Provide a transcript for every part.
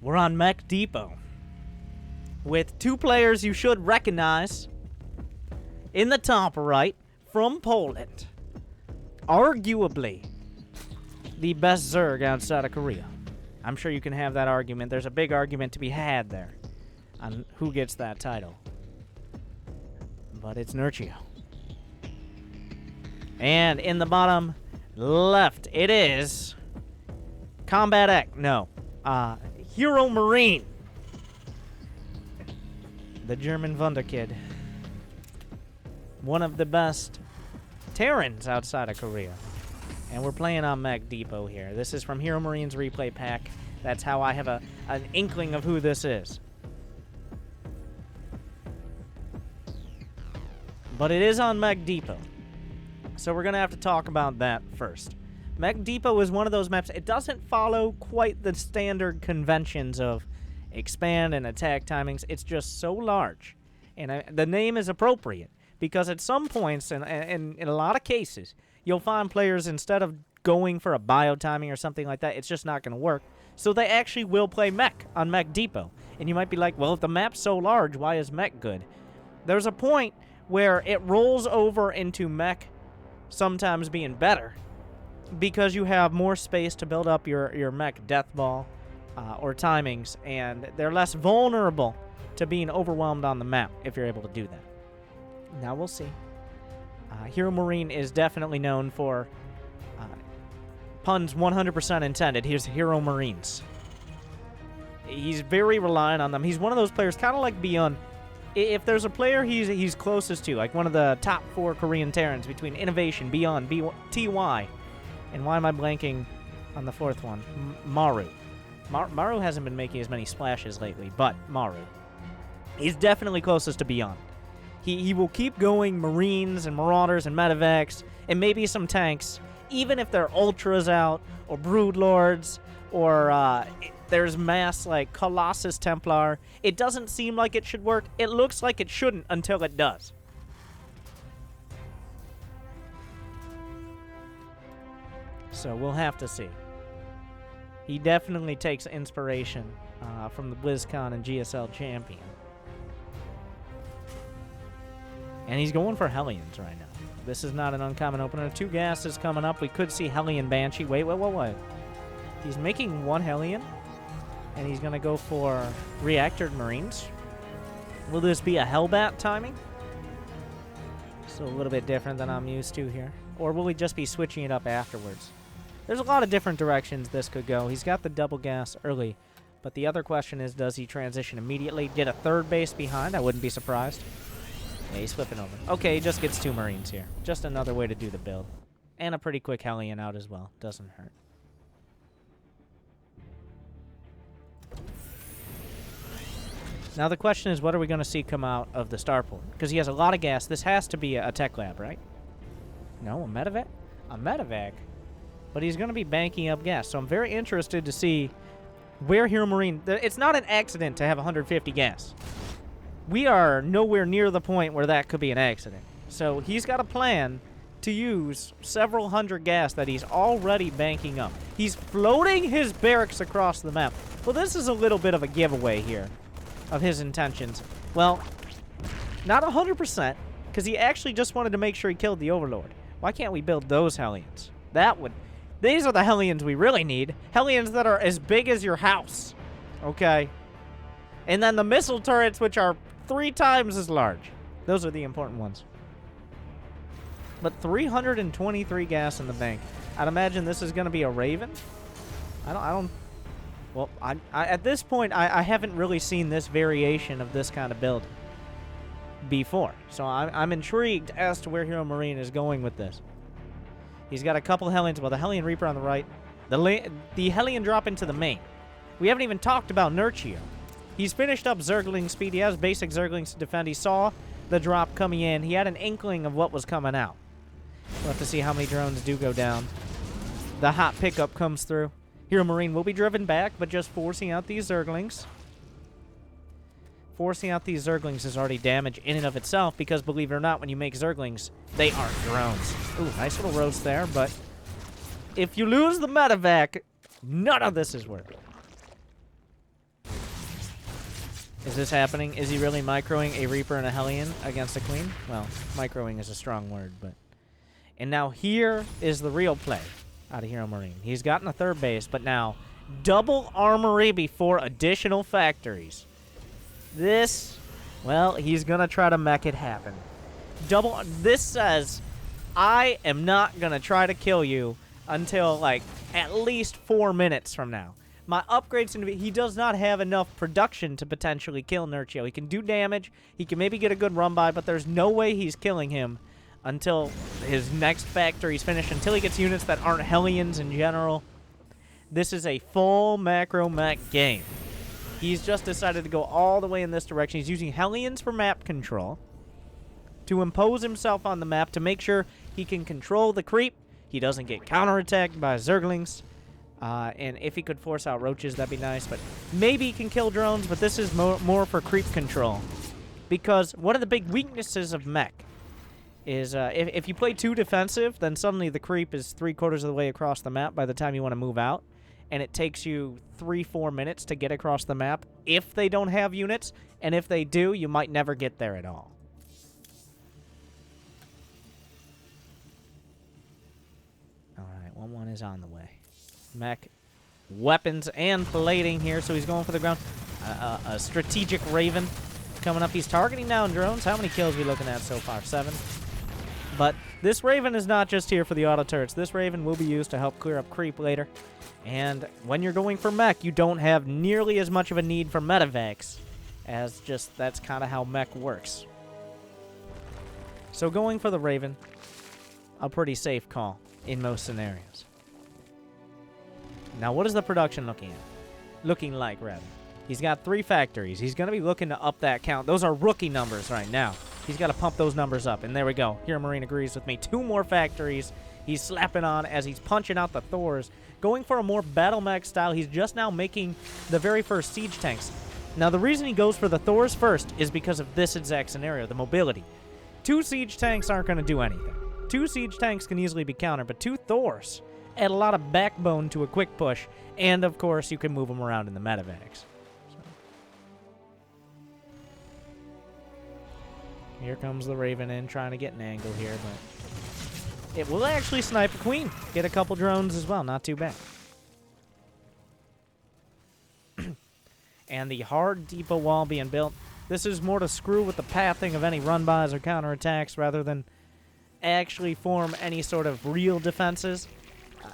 We're on Mech Depot with two players you should recognize. In the top right, from Poland, arguably the best Zerg outside of Korea. I'm sure you can have that argument. There's a big argument to be had there on who gets that title. But it's Nerchio. And in the bottom left, it is Combat X. No. HeroMarine. The German Wunderkid. One of the best Terrans outside of Korea. And we're playing on Mech Depot here. This is from HeroMarine's replay pack. That's how I have an inkling of who this is. But it is on Mech Depot. So we're going to have to talk about that first. Mech Depot is one of those maps. It doesn't follow quite the standard conventions of expand and attack timings. It's just so large. And the name is appropriate. Because at some points, and in a lot of cases, you'll find players, instead of going for a bio timing or something like that, it's just not going to work. So they actually will play Mech on Mech Depot. And you might be like, well, if the map's so large, why is Mech good? There's a point where it rolls over into Mech sometimes being better because you have more space to build up your Mech death ball or timings, and they're less vulnerable to being overwhelmed on the map if you're able to do that. Now we'll see. HeroMarine is definitely known for puns 100% intended. Here's HeroMarines. He's very reliant on them. He's one of those players, kind of like Beyond. If there's a player he's closest to, like one of the top 4 Korean Terrans between Innovation, Beyond, TY, and why am I blanking on the 4th one? Maru. Maru hasn't been making as many splashes lately, but Maru. He's definitely closest to Beyond. He will keep going Marines and Marauders and Medevacs and maybe some tanks, even if they're Ultras out or Broodlords or there's mass like Colossus Templar. It doesn't seem like it should work. It looks like it shouldn't until it does. So we'll have to see. He definitely takes inspiration from the BlizzCon and GSL champion. And he's going for Hellions right now. This is not an uncommon opener. 2 gases coming up. We could see Hellion Banshee. Wait. He's making 1 Hellion. And he's going to go for Reactored Marines. Will this be a Hellbat timing? So a little bit different than I'm used to here. Or will he just be switching it up afterwards? There's a lot of different directions this could go. He's got the double gas early. But the other question is, does he transition immediately? Get a 3rd base behind? I wouldn't be surprised. Yeah, he's flipping over. Okay, he just gets 2 Marines here. Just another way to do the build. And a pretty quick Hellion out as well. Doesn't hurt. Now the question is, what are we going to see come out of the starport? Because he has a lot of gas. This has to be a tech lab, right? No, a medevac? A medevac? But he's going to be banking up gas. So I'm very interested to see where HeroMarine... It's not an accident to have 150 gas. We are nowhere near the point where that could be an accident. So he's got a plan to use several hundred gas that he's already banking up. He's floating his barracks across the map. Well, this is a little bit of a giveaway here of his intentions. Well, not 100%, because he actually just wanted to make sure he killed the Overlord. Why can't we build those Hellions? These are the Hellions we really need. Hellions that are as big as your house. Okay? And then the missile turrets, which are 3 times as large. Those are the important ones. But 323 gas in the bank. I'd imagine this is going to be a Raven. Well, at this point, I haven't really seen this variation of this kind of build before. So I'm intrigued as to where HeroMarine is going with this. He's got a couple Hellions. Well, the Hellion Reaper on the right. The Hellion drop into the main. We haven't even talked about Nerchio. He's finished up Zergling speed. He has basic Zerglings to defend. He saw the drop coming in. He had an inkling of what was coming out. We'll have to see how many drones do go down. The hot pickup comes through. HeroMarine will be driven back, but just forcing out these Zerglings. Forcing out these Zerglings is already damage in and of itself, because believe it or not, when you make Zerglings, they are drones. Ooh, nice little roast there, but if you lose the medevac, none of this is worth it. Is this happening? Is he really microing a Reaper and a Hellion against a Queen? Well, microing is a strong word, but... And now here is the real play out of HeroMarine. He's gotten a third base, but now double armory before additional factories. This, well, he's going to try to mech it happen. This says, I am not going to try to kill you until, like, at least 4 minutes from now. My upgrade's going to be... He does not have enough production to potentially kill Nerchio. He can do damage. He can maybe get a good run by, but there's no way he's killing him until his next factory's finished, until he gets units that aren't Hellions in general. This is a full macro mech game. He's just decided to go all the way in this direction. He's using Hellions for map control to impose himself on the map to make sure he can control the creep. He doesn't get counterattacked by Zerglings. And if he could force out roaches, that'd be nice. But maybe he can kill drones, but this is more for creep control. Because one of the big weaknesses of mech is if you play too defensive, then suddenly the creep is 3/4 of the way across the map by the time you want to move out. And it takes you 3-4 minutes to get across the map if they don't have units. And if they do, you might never get there at all. Alright, 1-1 is on the way. Mech, weapons, and plating here, so he's going for the ground. A strategic Raven coming up. He's targeting down drones. How many kills are we looking at so far? 7. But this Raven is not just here for the auto turrets. This Raven will be used to help clear up creep later. And when you're going for mech, you don't have nearly as much of a need for medevacs, as just that's kind of how mech works. So going for the Raven, a pretty safe call in most scenarios. Now, what is the production looking like, rather? He's got 3 factories. He's going to be looking to up that count. Those are rookie numbers right now. He's got to pump those numbers up. And there we go. HeroMarine agrees with me. 2 more factories. He's slapping on as he's punching out the Thors. Going for a more battle mech style. He's just now making the very first siege tanks. Now, the reason he goes for the Thors first is because of this exact scenario, the mobility. 2 siege tanks aren't going to do anything. 2 siege tanks can easily be countered, but 2 Thors add a lot of backbone to a quick push. And, of course, you can move them around in the medevacs. Here comes the Raven in, trying to get an angle here, but it will actually snipe a Queen. Get a couple drones as well, not too bad. And the hard depot wall being built. This is more to screw with the pathing of any run-bys or counterattacks rather than actually form any sort of real defenses.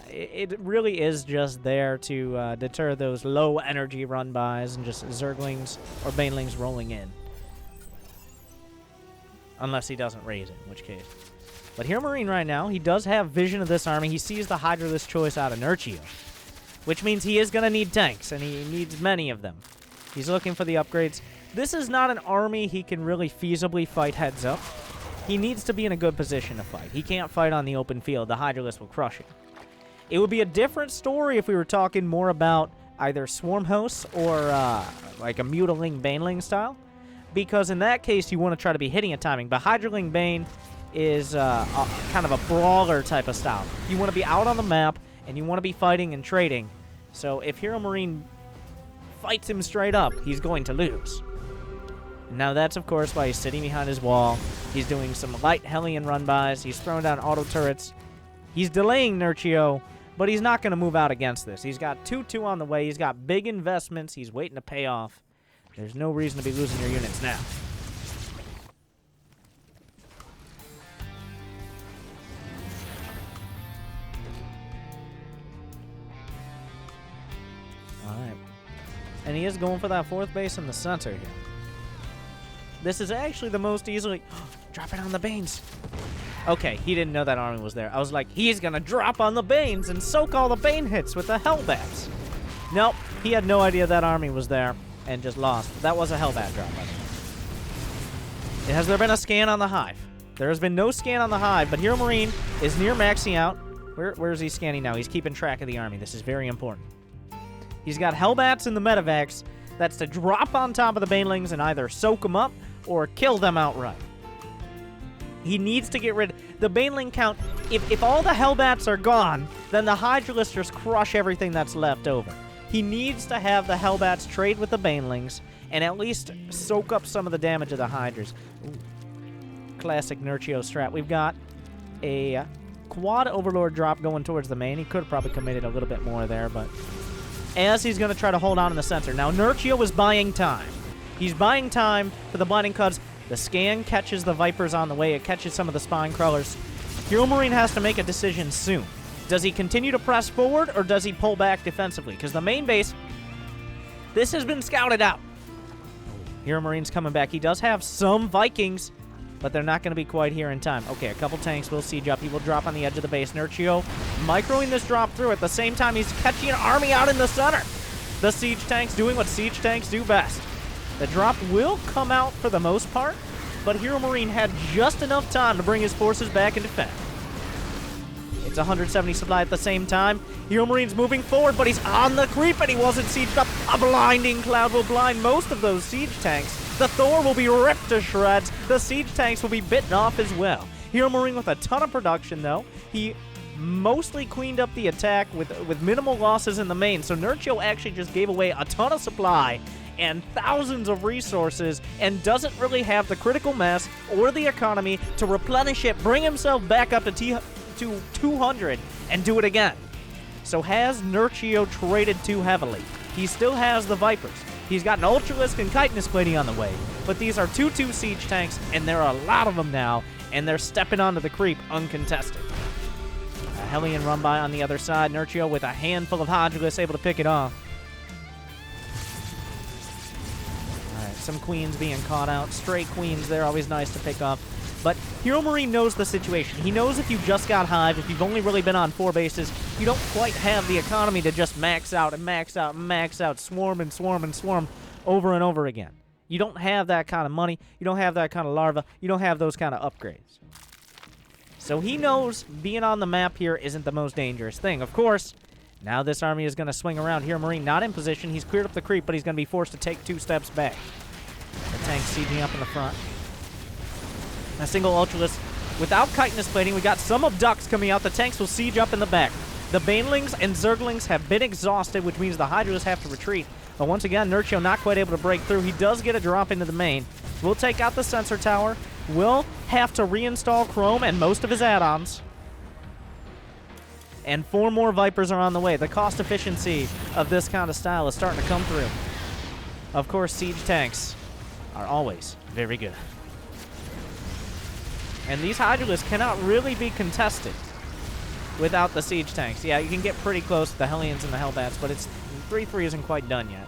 It really is just there to deter those low-energy run-bys and just Zerglings or Banelings rolling in. Unless he doesn't raise it, in which case. But HeroMarine right now, he does have vision of this army. He sees the Hydralist choice out of Nerchio, which means he is going to need tanks, and he needs many of them. He's looking for the upgrades. This is not an army he can really feasibly fight heads up. He needs to be in a good position to fight. He can't fight on the open field. The Hydralist will crush him. It would be a different story if we were talking more about either Swarm Hosts or like a Mutiling Baneling style. Because in that case, you want to try to be hitting a timing. But Hydraling Bane is kind of a brawler type of style. You want to be out on the map, and you want to be fighting and trading. So if HeroMarine fights him straight up, he's going to lose. Now that's, of course, why he's sitting behind his wall. He's doing some light Hellion run-bys. He's throwing down auto turrets. He's delaying Nerchio, but he's not going to move out against this. He's got 2-2 on the way. He's got big investments. He's waiting to pay off. There's no reason to be losing your units now. Alright. And he is going for that 4th base in the center here. This is actually the most easily... Drop it on the Banes. Okay, he didn't know that army was there. I was like, he's going to drop on the Banes and soak all the Bane hits with the Hellbats. Nope, he had no idea that army was there. And just lost. That was a Hellbat drop, by the way. Has there been a scan on the Hive? There has been no scan on the Hive, but HeroMarine is near maxing out. Where is he scanning now? He's keeping track of the army. This is very important. He's got Hellbats in the medevacs. That's to drop on top of the Banelings and either soak them up or kill them outright. He needs to get rid of the Baneling count. If all the Hellbats are gone, then the Hydralisters crush everything that's left over. He needs to have the Hellbats trade with the Banelings and at least soak up some of the damage of the Hydras. Ooh. Classic Nerchio strat. We've got a quad Overlord drop going towards the main. He could have probably committed a little bit more there, but as he's going to try to hold on in the center. Now, Nerchio is buying time. He's buying time for the Blinding Cuds. The scan catches the Vipers on the way. It catches some of the Spine Crawlers. HeroMarine has to make a decision soon. Does he continue to press forward, or does he pull back defensively? Because the main base, this has been scouted out. HeroMarine's coming back. He does have some Vikings, but they're not going to be quite here in time. Okay, a couple tanks will siege up. He will drop on the edge of the base. Nerchio microing this drop through. At the same time, he's catching an army out in the center. The siege tanks doing what siege tanks do best. The drop will come out for the most part, but HeroMarine had just enough time to bring his forces back and defend. It's 170 supply at the same time. HeroMarine's moving forward, but he's on the creep, and he wasn't sieged up. A blinding cloud will blind most of those siege tanks. The Thor will be ripped to shreds. The siege tanks will be bitten off as well. HeroMarine with a ton of production, though. He mostly cleaned up the attack with minimal losses in the main, so Nerchio actually just gave away a ton of supply and thousands of resources and doesn't really have the critical mass or the economy to replenish it, bring himself back up to 200, and do it again. So has Nerchio traded too heavily? He still has the Vipers. He's got an Ultralisk and Chitinous Plating on the way, but these are 2-2 siege tanks, and there are a lot of them now, and they're stepping onto the creep uncontested. A Hellion run by on the other side. Nerchio with a handful of Hydralisks able to pick it off. Alright, some queens being caught out. Stray queens, they're always nice to pick up. But HeroMarine knows the situation. He knows if you just got Hive, if you've only really been on 4 bases, you don't quite have the economy to just max out and max out and max out, swarm and swarm and swarm over and over again. You don't have that kind of money. You don't have that kind of larva. You don't have those kind of upgrades. So he knows being on the map here isn't the most dangerous thing. Of course, now this army is going to swing around. HeroMarine not in position. He's cleared up the creep, but he's going to be forced to take 2 steps back. The tank sieging up in the front. A single Ultralisk without Chitinous Plating. We got some Abducts coming out. The tanks will siege up in the back. The Banelings and Zerglings have been exhausted, which means the Hydralisks have to retreat. But once again, Nerchio not quite able to break through. He does get a drop into the main. We'll take out the sensor tower. We'll have to reinstall Chrome and most of his add-ons. And 4 more Vipers are on the way. The cost efficiency of this kind of style is starting to come through. Of course, siege tanks are always very good. And these Hydralisks cannot really be contested without the siege tanks. Yeah, you can get pretty close to the Hellions and the Hellbats, but it's 3-3 isn't quite done yet.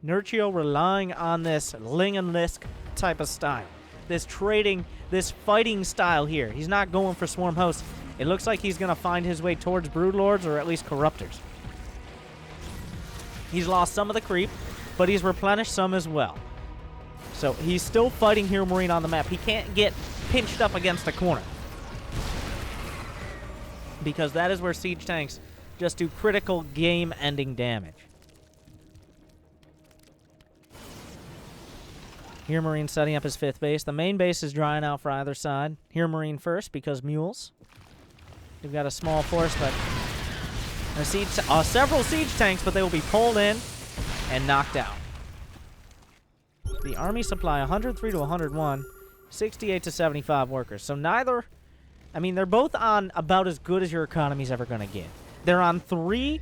Nerchio relying on this Ling and Lisk type of style. This trading, this fighting style here. He's not going for Swarm Hosts. It looks like he's going to find his way towards Broodlords or at least Corruptors. He's lost some of the creep, but he's replenished some as well. So he's still fighting HeroMarine on the map. He can't get pinched up against a corner, because that is where siege tanks just do critical game-ending damage. HeroMarine setting up his 5th base. The main base is drying out for either side. HeroMarine first because mules. They've got a small force, but several siege tanks, but they will be pulled in and knocked out. The army supply 103 to 101, 68 to 75 workers. So neither, I mean, they're both on about as good as your economy's ever going to get. They're on 3+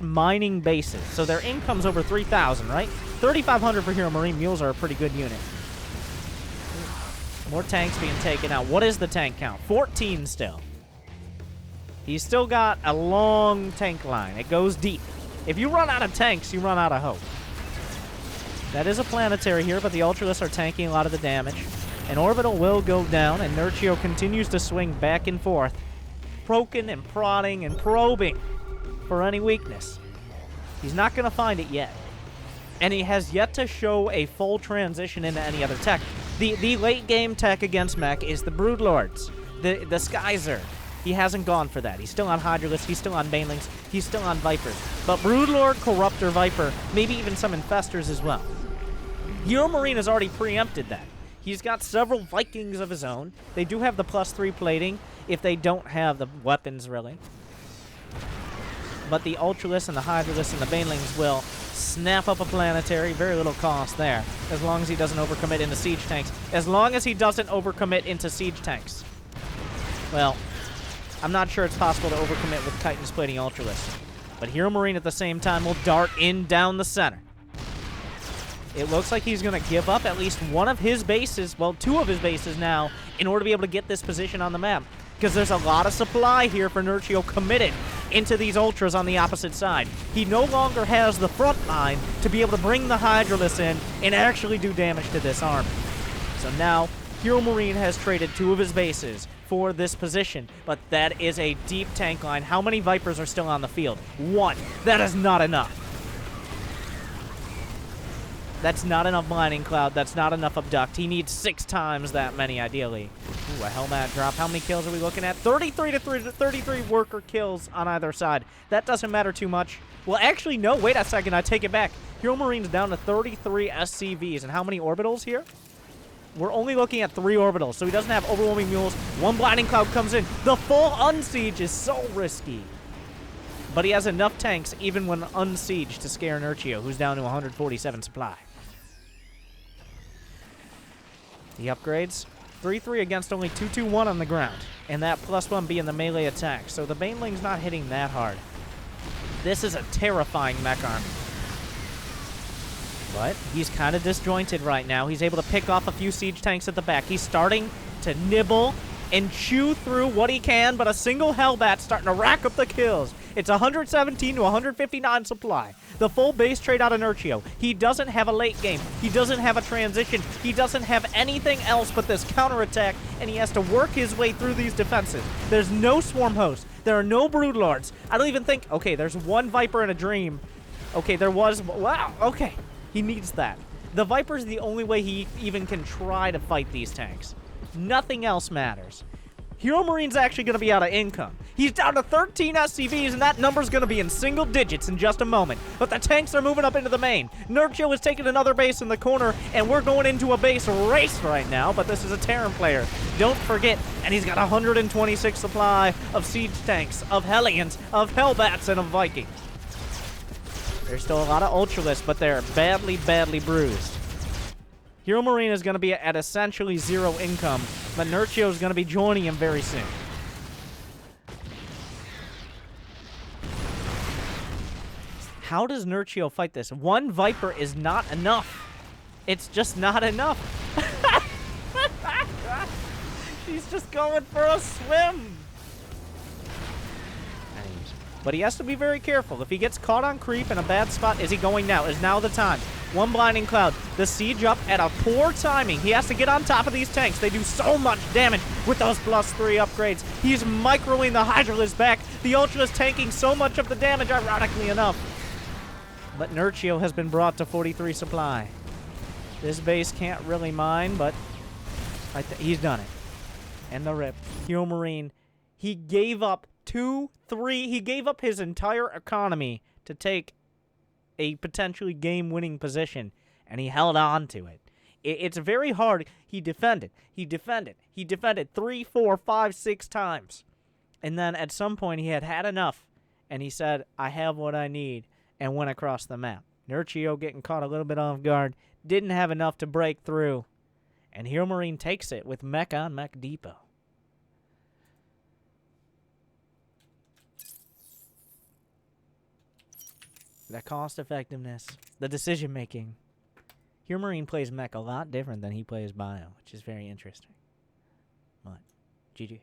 mining bases, so their income's over 3,000, right? 3,500 for HeroMarine. Mules are a pretty good unit. More tanks being taken out. What is the tank count? 14 still. He's still got a long tank line. It goes deep. If you run out of tanks, you run out of hope. That is a planetary here, but the Ultralisks are tanking a lot of the damage. An orbital will go down, and Nerchio continues to swing back and forth, poking and prodding and probing for any weakness. He's not going to find it yet. And he has yet to show a full transition into any other tech. The late-game tech against MECH is the Broodlords, the Skyzer. He hasn't gone for that. He's still on Hydralisks, he's still on Banelings, he's still on Vipers. But Broodlord, Corruptor, Viper, maybe even some Infestors as well. HeroMarine has already preempted that. He's got several Vikings of his own. They do have the +3 plating, if they don't have the weapons, really. But the Ultralisk and the Hydralisk and the Banelings will snap up a planetary. Very little cost there, as long as he doesn't overcommit into siege tanks. As long as he doesn't overcommit into siege tanks. Well, I'm not sure it's possible to overcommit with Chitinous Plating Ultralisk. But HeroMarine at the same time will dart in down the center. It looks like he's going to give up at least one of his bases, well, two of his bases now, in order to be able to get this position on the map. Because there's a lot of supply here for Nerchio committed into these Ultras on the opposite side. He no longer has the front line to be able to bring the Hydralisk in and actually do damage to this army. So now, HeroMarine has traded two of his bases for this position, but that is a deep tank line. How many Vipers are still on the field? One. That is not enough. That's not enough Blinding Cloud. That's not enough Abduct. He needs 6 times that many, ideally. Ooh, a Helmet drop. How many kills are we looking at? 33 to 33 worker kills on either side. That doesn't matter too much. Well, actually, no. Wait a second. I take it back. HeroMarine's down to 33 SCVs. And how many orbitals here? We're only looking at 3 orbitals, so he doesn't have Overwhelming Mules. 1 Blinding Cloud comes in. The full unsiege is so risky. But he has enough tanks, even when unsieged, to scare Nerchio, who's down to 147 supply. The upgrades, 3-3 against only 2-2-1 on the ground, and that +1 being the melee attack, so the Baneling's not hitting that hard. This is a terrifying mech army. But he's kind of disjointed right now. He's able to pick off a few siege tanks at the back. He's starting to nibble and chew through what he can, but a single Hellbat's starting to rack up the kills. It's 117 to 159 supply. The full base trade out of Nerchio. He doesn't have a late game. He doesn't have a transition. He doesn't have anything else but this counterattack, and he has to work his way through these defenses. There's no Swarm Host. There are no Broodlords. I don't even think... Okay, there's 1 Viper in a Dream. Okay, there was... Wow, okay. He needs that. The Viper's the only way he even can try to fight these tanks. Nothing else matters. HeroMarine's actually going to be out of income. He's down to 13 SCVs, and that number's going to be in single digits in just a moment. But the tanks are moving up into the main. Nerchio is taking another base in the corner, and we're going into a base race right now, but this is a Terran player. Don't forget, and he's got 126 supply of siege tanks, of Hellions, of Hellbats, and of Vikings. There's still a lot of Ultralisks, but they're badly, badly bruised. HeroMarine is going to be at essentially 0 income, but Nerchio is going to be joining him very soon. How does Nerchio fight this? 1 Viper is not enough. It's just not enough. She's just going for a swim. But he has to be very careful. If he gets caught on creep in a bad spot, is he going now? Is now the time. 1 Blinding Cloud. The siege up at a poor timing. He has to get on top of these tanks. They do so much damage with those +3 upgrades. He's microing the Hydralisk back. The Ultralisk tanking so much of the damage, ironically enough. But Nerchio has been brought to 43 supply. This base can't really mine, but he's done it. And the rip. HeroMarine, he gave up 2-3. He gave up his entire economy to take a potentially game-winning position, and he held on to it. It's very hard. He defended. He defended. He defended 3, 4, 5, 6 times. And then at some point, he had had enough, and he said, I have what I need, and went across the map. Nerchio getting caught a little bit off guard, didn't have enough to break through, and HeroMarine takes it with mech on Mech Depot. The cost effectiveness, the decision making. HeroMarine plays mech a lot different than he plays bio, which is very interesting. But, GG.